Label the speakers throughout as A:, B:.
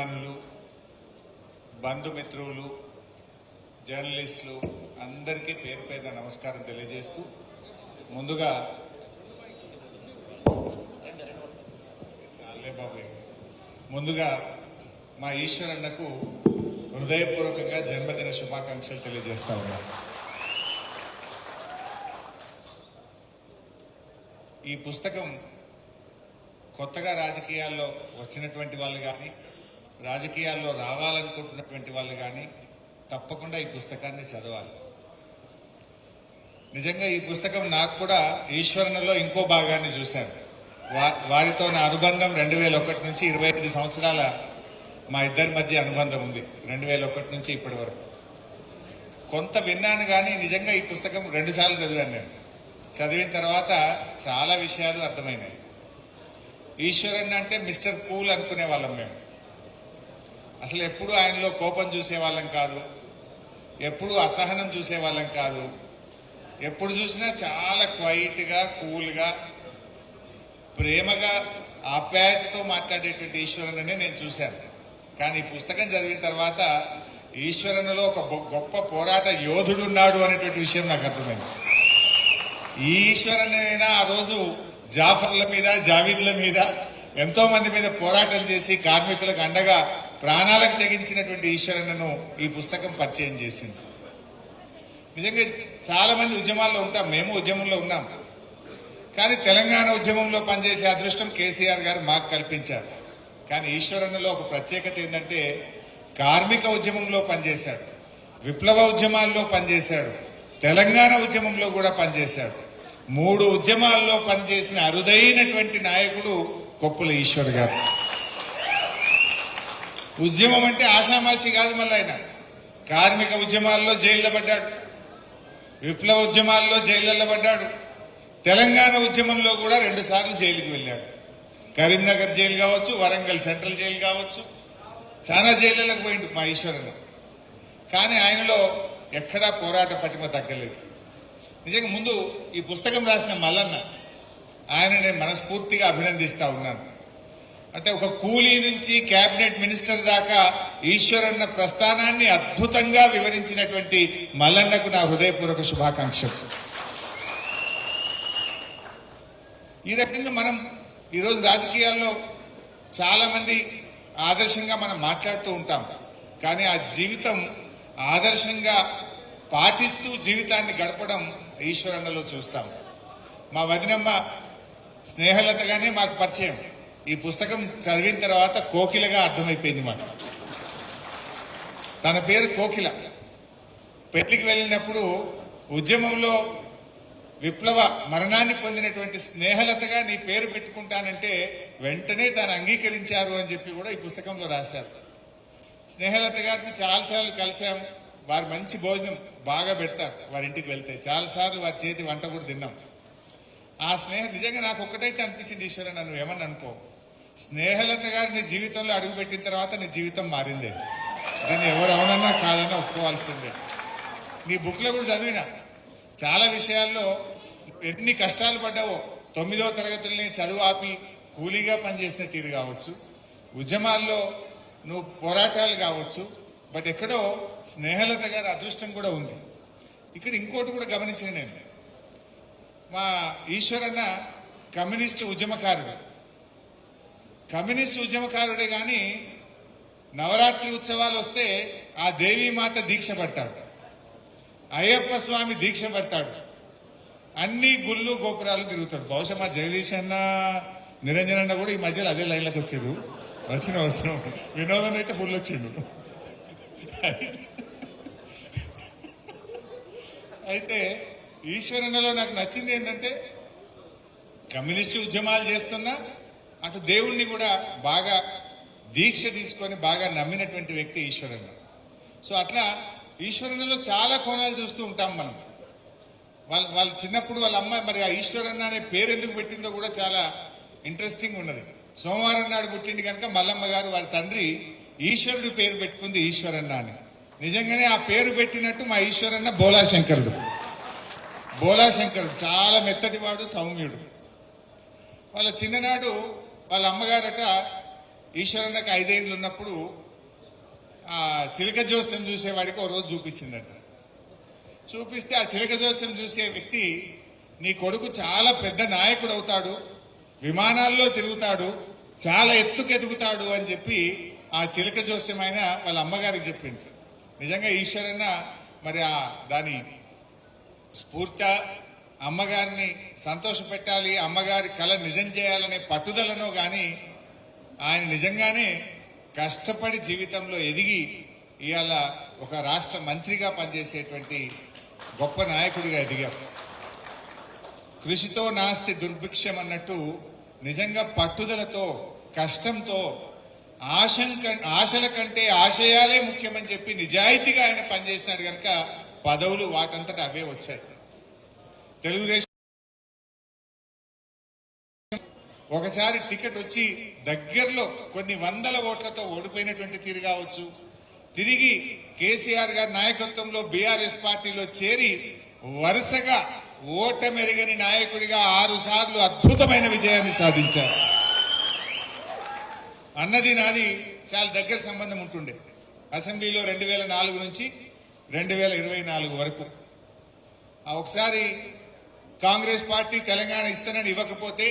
A: అభిమానులు, బంధుమిత్రులు, జర్నలిస్టులు అందరికీ పేరు పేరున నమస్కారం తెలియజేస్తూ ముందుగా మా ఈశ్వరన్నకు హృదయపూర్వకంగా జన్మదిన శుభాకాంక్షలు తెలియజేస్తా ఉన్నాను. ఈ పుస్తకం కొత్తగా రాజకీయాల్లో వచ్చినటువంటి వాళ్ళు కానీ, రాజకీయాల్లో రావాలనుకుంటున్నటువంటి వాళ్ళు కానీ తప్పకుండా ఈ పుస్తకాన్ని చదవాలి. నిజంగా ఈ పుస్తకం నాకు కూడా ఈశ్వరన్నలో ఇంకో భాగాన్ని చూశాను. వారితో నా అనుబంధం 2001 నుంచి 25 సంవత్సరాల మా ఇద్దరి మధ్య అనుబంధం ఉంది. 2001 నుంచి ఇప్పటి వరకు కొంత విన్నాను కానీ నిజంగా ఈ పుస్తకం 2 సార్లు చదివాను. నేను చదివిన తర్వాత చాలా విషయాలు అర్థమైనాయి. ఈశ్వరన్న అంటే మిస్టర్ కూల్ అనుకునే వాళ్ళం మేము. అసలు ఎప్పుడు ఆయనలో కోపం చూసేవాళ్ళం కాదు, ఎప్పుడు అసహనం చూసేవాళ్ళం కాదు. ఎప్పుడు చూసినా చాలా క్వైట్గా, కూల్గా, ప్రేమగా, ఆప్యాయతతో మాట్లాడేటువంటి ఈశ్వరన్ననే నేను చూశాను. కానీ ఈ పుస్తకం చదివిన తర్వాత ఈశ్వరన్నలో ఒక గొప్ప పోరాట యోధుడు ఉన్నాడు అనేటువంటి విషయం నాకు అర్థమైంది. ఈ ఈశ్వరన్నైనా ఆ రోజు జాఫర్ల మీద, జావీద్ల మీద, ఎంతో మంది మీద పోరాటం చేసి కార్మికులకు అండగా ప్రాణాలకు తెగించినటువంటి ఈశ్వరన్నను ఈ పుస్తకం పరిచయం చేసింది. నిజంగా చాలా మంది ఉద్యమాల్లో ఉంటాం, మేము ఉద్యమంలో ఉన్నాం. కానీ తెలంగాణ ఉద్యమంలో పనిచేసే అదృష్టం కేసీఆర్ గారు మాకు కల్పించారు. కానీ ఈశ్వరన్నలో ఒక ప్రత్యేకత ఏంటంటే కార్మిక ఉద్యమంలో పనిచేశాడు, విప్లవ ఉద్యమాల్లో పనిచేశాడు, తెలంగాణ ఉద్యమంలో కూడా పనిచేశాడు. 3 ఉద్యమాల్లో పనిచేసిన అరుదైనటువంటి నాయకుడు కొప్పుల ఈశ్వర్ గారు. ఉద్యమం అంటే ఆషామాషి కాదు. మళ్ళీ ఆయన కార్మిక ఉద్యమాల్లో జైల్లో పడ్డాడు, విప్లవ ఉద్యమాల్లో జైళ్లలో పడ్డాడు, తెలంగాణ ఉద్యమంలో కూడా 2 సార్లు జైలుకి వెళ్ళాడు. కరీంనగర్ జైలు కావచ్చు, వరంగల్ సెంట్రల్ జైలు కావచ్చు, చాలా జైళ్లకు పోయిండు మా ఈశ్వరన్న. కానీ ఆయనలో ఎక్కడా పోరాట పటిమ తగ్గలేదు. నిజంగా ముందు ఈ పుస్తకం రాసిన మల్లన్న, ఆయన నేను మనస్ఫూర్తిగా అభినందిస్తా ఉన్నాను. అంటే ఒక కూలీ నుంచి కేబినెట్ మినిస్టర్ దాకా ఈశ్వరన్న ప్రస్థానాన్ని అద్భుతంగా వివరించినటువంటి మల్లన్నకు నా హృదయపూర్వక శుభాకాంక్షలు. ఈ రకంగా మనం ఈరోజు రాజకీయాల్లో చాలా మంది ఆదర్శంగా మనం మాట్లాడుతూ ఉంటాం. కానీ ఆ జీవితం ఆదర్శంగా పాటిస్తూ జీవితాన్ని గడపడం ఈశ్వరన్నలో చూస్తాం. మా వదినమ్మ స్నేహలతగానే మాకు పరిచయం. ఈ పుస్తకం చదివిన తర్వాత కోకిలగా అర్థమైపోయింది మాకు. తన పేరు కోకిల. పెళ్లికి వెళ్ళినప్పుడు ఉద్యమంలో విప్లవ మరణాన్ని పొందినటువంటి స్నేహలతగా నీ పేరు పెట్టుకుంటానంటే వెంటనే తాను అంగీకరించారు అని చెప్పి కూడా ఈ పుస్తకంలో రాశారు. స్నేహలత గారిని చాలాసార్లు కలిసాం. వారు మంచి భోజనం బాగా పెడతారు. వారి ఇంటికి వెళ్తే చాలాసార్లు వారి చేతి వంట కూడా తిన్నాం. ఆ స్నేహం నిజంగా నాకు ఒక్కటైతే అనిపించింది, ఈశ్వరన్న నువ్వు ఏమని అనుకో, స్నేహలత గారు నీ జీవితంలో అడుగుపెట్టిన తర్వాత నీ జీవితం మారిందే. దీన్ని ఎవరు అవునన్నా కాదన్నా ఒప్పుకోవాల్సిందే. నీ బుక్లో కూడా చదివినా చాలా విషయాల్లో ఎన్ని కష్టాలు పడ్డావో. 9వ తరగతిని చదువు ఆపి కూలీగా పనిచేసిన తీరు కావచ్చు, ఉద్యమాల్లో నువ్వు పోరాటాలు కావచ్చు. బట్ ఎక్కడో స్నేహలత గారి అదృష్టం కూడా ఉంది. ఇక్కడ ఇంకోటి కూడా గమనించిన నేను, మా ఈశ్వరన్న కమ్యూనిస్టు ఉద్యమకారుడే కానీ నవరాత్రి ఉత్సవాలు వస్తే ఆ దేవీమాత దీక్ష పడతాడు, అయ్యప్ప స్వామి దీక్ష పడతాడు, అన్ని గుళ్ళు గోపురాలు తిరుగుతాడు. బహుశా మా జగదీష్ అన్న, నిరంజన్ అన్న కూడా ఈ మధ్యలో అదే లైన్లోకి వచ్చారు. వచ్చిన వినోదం అయితే ఫుల్ వచ్చిండు. అయితే ఈశ్వరన్నలో నాకు నచ్చింది ఏంటంటే కమ్యూనిస్టు ఉద్యమాలు చేస్తున్నా అటు దేవుణ్ణి కూడా బాగా దీక్ష తీసుకొని బాగా నమ్మినటువంటి వ్యక్తి ఈశ్వరన్న. సో అట్లా ఈశ్వరన్నలో చాలా కోణాలు చూస్తూ ఉంటాం మనం. వాళ్ళు చిన్నప్పుడు వాళ్ళ అమ్మ మరి ఆ ఈశ్వరన్న అనే పేరు ఎందుకు పెట్టిందో కూడా చాలా ఇంట్రెస్టింగ్ ఉన్నది. సోమవారం నాడు పుట్టింది కనుక మల్లమ్మ గారు వారి తండ్రి ఈశ్వరుడు పేరు పెట్టుకుంది ఈశ్వరన్న అని. నిజంగానే ఆ పేరు పెట్టినట్టు మా ఈశ్వరన్న బోలాశంకరుడు చాలా మెత్తటివాడు, సౌమ్యుడు. వాళ్ళ చిన్ననాడు వాళ్ళ అమ్మగారట ఈశ్వరన్నకు 5 ఏళ్ళు ఉన్నప్పుడు ఆ చిలక జోస్యం చూసేవాడికి ఓ రోజు చూపించిందట. చూపిస్తే ఆ చిలక జోస్యం చూసే వ్యక్తి నీ కొడుకు చాలా పెద్ద నాయకుడు అవుతాడు, విమానాల్లో తిరుగుతాడు, చాలా ఎత్తుకెదుగుతాడు అని చెప్పి ఆ చిలక జోస్యం ఆయన వాళ్ళ అమ్మగారికి చెప్పింది. నిజంగా ఈశ్వరన్న మరి ఆ దాని స్ఫూర్తి అమ్మగారిని సంతోషపెట్టాలి, అమ్మగారి కళ నిజం చేయాలనే పట్టుదలనో గాని ఆయన నిజంగానే కష్టపడి జీవితంలో ఎదిగి ఇవాళ ఒక రాష్ట్ర మంత్రిగా పనిచేసేటువంటి గొప్ప నాయకుడిగా ఎదిగారు. కృషితో నాస్తి దుర్భిక్షం అన్నట్టు నిజంగా పట్టుదలతో కష్టంతో ఆశల కంటే ఆశయాలే ముఖ్యమని చెప్పి నిజాయితీగా ఆయన పనిచేసినాడు కనుక పదవులు వాటంతట అవే వచ్చాయి. తెలుగుదేశం ఒకసారి టికెట్ వచ్చి దగ్గరలో కొన్ని వందల ఓట్లతో ఓడిపోయినటువంటి తీరు కావచ్చు, తిరిగి కేసీఆర్ గారి నాయకత్వంలో బీఆర్ఎస్ పార్టీలో చేరి వరుసగా ఓటమెరుగని నాయకుడిగా 6 సార్లు అద్భుతమైన విజయాన్ని సాధించారు. అన్నది నాది చాలా దగ్గర సంబంధం ఉంటుండే. అసెంబ్లీలో 2004 నుంచి 2024 వరకు ఒకసారి కాంగ్రెస్ పార్టీ తెలంగాణ ఇస్తానని ఇవ్వకపోతే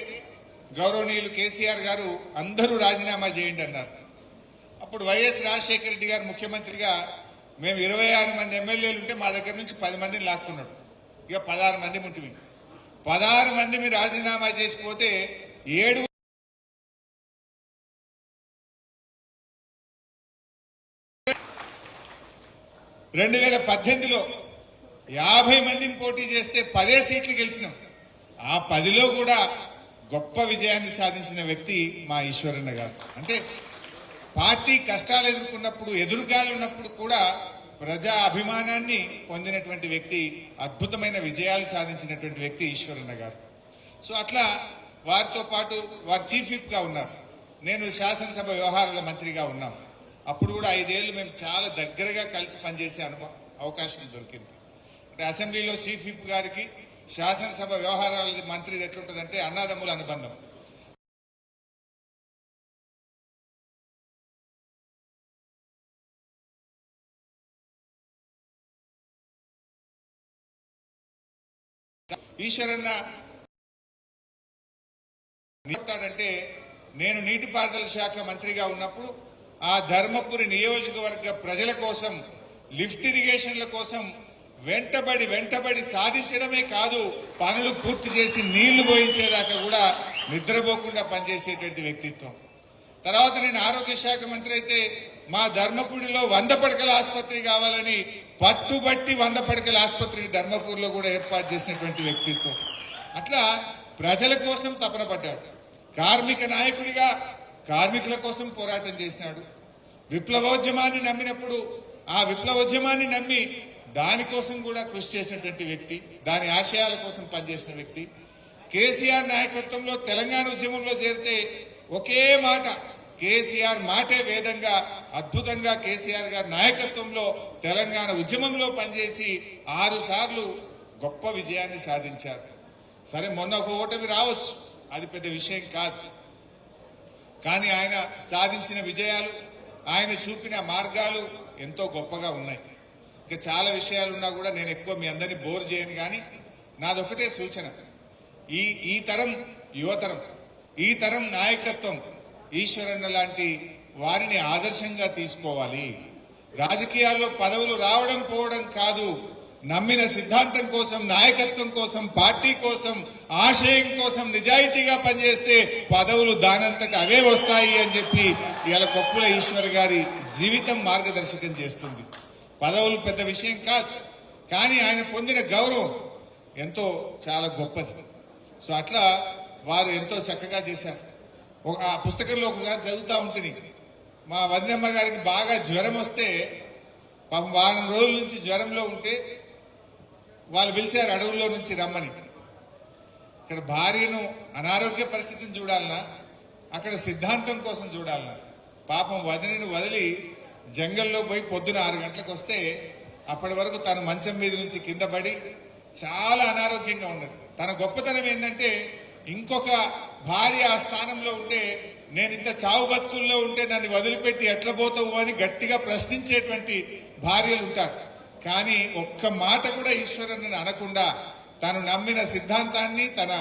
A: గౌరవనీయులు కేసీఆర్ గారు అందరూ రాజీనామా చేయండి అన్నారు. అప్పుడు వైఎస్ రాజశేఖర రెడ్డి గారు ముఖ్యమంత్రిగా మేము 26 మంది ఎమ్మెల్యేలు ఉంటే మా దగ్గర నుంచి 10 మందిని లాక్కున్నాడు. ఇక 16 మంది ఉంటుంది. 16 మంది మీరు రాజీనామా చేసిపోతే 7 2018లో 50 మందిని పోటీ చేస్తే 10 సీట్లు గెలిచినాం. ఆ 10లో కూడా గొప్ప విజయాన్ని సాధించిన వ్యక్తి మా ఈశ్వరన్న గారు. అంటే పార్టీ కష్టాలు ఎదుర్కొన్నప్పుడు ఎదురుగాలు ఉన్నప్పుడు కూడా ప్రజా అభిమానాన్ని పొందినటువంటి వ్యక్తి, అద్భుతమైన విజయాలు సాధించినటువంటి వ్యక్తి ఈశ్వరన్న గారు. సో అట్లా వారితో పాటు వారు చీఫ్ విప్ గా ఉన్నారు, నేను శాసనసభ వ్యవహారాల మంత్రిగా ఉన్నాం. అప్పుడు కూడా 5 ఏళ్లు మేము చాలా దగ్గరగా కలిసి పనిచేసే అవకాశం దొరికింది. అంటే అసెంబ్లీలో చీఫ్ విప్ గారికి శాసనసభ వ్యవహారాల మంత్రి ఎట్లుంటుందంటే అన్నదమ్ముల అనుబంధం. ఈశ్వరన్న చెప్తాడంటే నేను నీటిపారుదల శాఖ మంత్రిగా ఉన్నప్పుడు ఆ ధర్మపురి నియోజకవర్గ ప్రజల కోసం లిఫ్ట్ ఇరిగేషన్ల కోసం వెంటబడి సాధించడమే కాదు, పనులు పూర్తి చేసి నీళ్లు పోయించేదాకా కూడా నిద్రపోకుండా పనిచేసేటువంటి వ్యక్తిత్వం. తర్వాత నేను ఆరోగ్య శాఖ మంత్రి అయితే మా ధర్మపురిలో 100 పడకల ఆసుపత్రి కావాలని పట్టుబట్టి 100 పడకల ఆసుపత్రిని ధర్మపూర్లో కూడా ఏర్పాటు చేసినటువంటి వ్యక్తిత్వం. అట్లా ప్రజల కోసం తపన పడ్డాడు. కార్మిక నాయకుడిగా కార్మికుల కోసం పోరాటం చేసినాడు. విప్లవోద్యమాన్ని నమ్మినప్పుడు ఆ విప్లవోద్యమాన్ని నమ్మి దానికోసం కూడా కృషి చేసినటువంటి వ్యక్తి, దాని ఆశయాల కోసం పనిచేసిన వ్యక్తి. కేసీఆర్ నాయకత్వంలో తెలంగాణ ఉద్యమంలో చేరితే ఒకే మాట, కేసీఆర్ మాటే వేదంగా అద్భుతంగా కేసీఆర్ గారి నాయకత్వంలో తెలంగాణ ఉద్యమంలో పనిచేసి 6 సార్లు గొప్ప విజయాన్ని సాధించారు. సరే మొన్న ఒక ఓటమి రావచ్చు, అది పెద్ద విషయం కాదు. కానీ ఆయన సాధించిన విజయాలు, ఆయన చూపిన మార్గాలు ఎంతో గొప్పగా ఉన్నాయి. ఇంకా చాలా విషయాలు ఉన్నా కూడా నేను ఎక్కువ మీ అందరినీ బోర్ చేయను. కానీ నాదొకటే సూచన, ఈ తరం యువతరం, ఈ తరం నాయకత్వం ఈశ్వరన్న లాంటి వారిని ఆదర్శంగా తీసుకోవాలి. రాజకీయాల్లో పదవులు రావడం పోవడం కాదు, నమ్మిన సిద్ధాంతం కోసం, నాయకత్వం కోసం, పార్టీ కోసం, ఆశయం కోసం నిజాయితీగా పనిచేస్తే పదవులు దానంతట అవే వస్తాయి అని చెప్పి ఇవాళ కొప్పుల ఈశ్వర్ గారి జీవితం మార్గదర్శకం చేస్తుంది. పదవులు పెద్ద విషయం కాదు, కానీ ఆయన పొందిన గౌరవం ఎంతో చాలా గొప్పది. సో అట్లా వారు ఎంతో చక్కగా చేశారు. ఆ పుస్తకంలో ఒకసారి చదువుతా ఉంటుంది, మా వదినమ్మ గారికి బాగా జ్వరం వస్తే పాపం 1 వారం రోజుల నుంచి జ్వరంలో ఉంటే వాళ్ళు పిలిచారు అడవుల్లో నుంచి రమ్మని. ఇక్కడ భార్యను అనారోగ్య పరిస్థితిని చూడాలన్నా, అక్కడ సిద్ధాంతం కోసం చూడాలన్నా. పాపం వదినను వదిలి జంగల్లో పోయి పొద్దున 6 గంటలకు వస్తే అప్పటి వరకు తన మంచం మీద నుంచి కింద పడి చాలా అనారోగ్యంగా ఉన్నది. తన గొప్పతనం ఏంటంటే ఇంకొక భార్య ఆ స్థానంలో ఉంటే నేను ఇంత చావు బతుకుల్లో ఉంటే నన్ను వదిలిపెట్టి ఎట్లా పోతావు అని గట్టిగా ప్రశ్నించేటువంటి భార్యలు ఉంటారు. కానీ ఒక్క మాట కూడా ఈశ్వరుని అనకుండా తను నమ్మిన సిద్ధాంతాన్ని, తన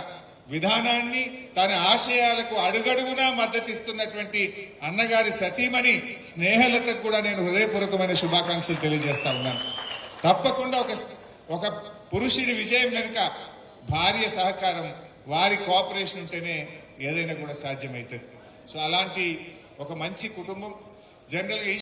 A: విధానాన్ని, తన ఆశయాలకు అడుగడుగునా మద్దతిస్తున్నటువంటి అన్నగారి సతీమణి స్నేహలతకు కూడా నేను హృదయపూర్వకమైన శుభాకాంక్షలు తెలియజేస్తా ఉన్నాను. తప్పకుండా ఒక పురుషుడి విజయం వెనుక భార్య సహకారం, వారి కోఆపరేషన్ ఉంటేనే ఏదైనా కూడా సాధ్యమవుతుంది. సో అలాంటి ఒక మంచి కుటుంబం జనరల్గా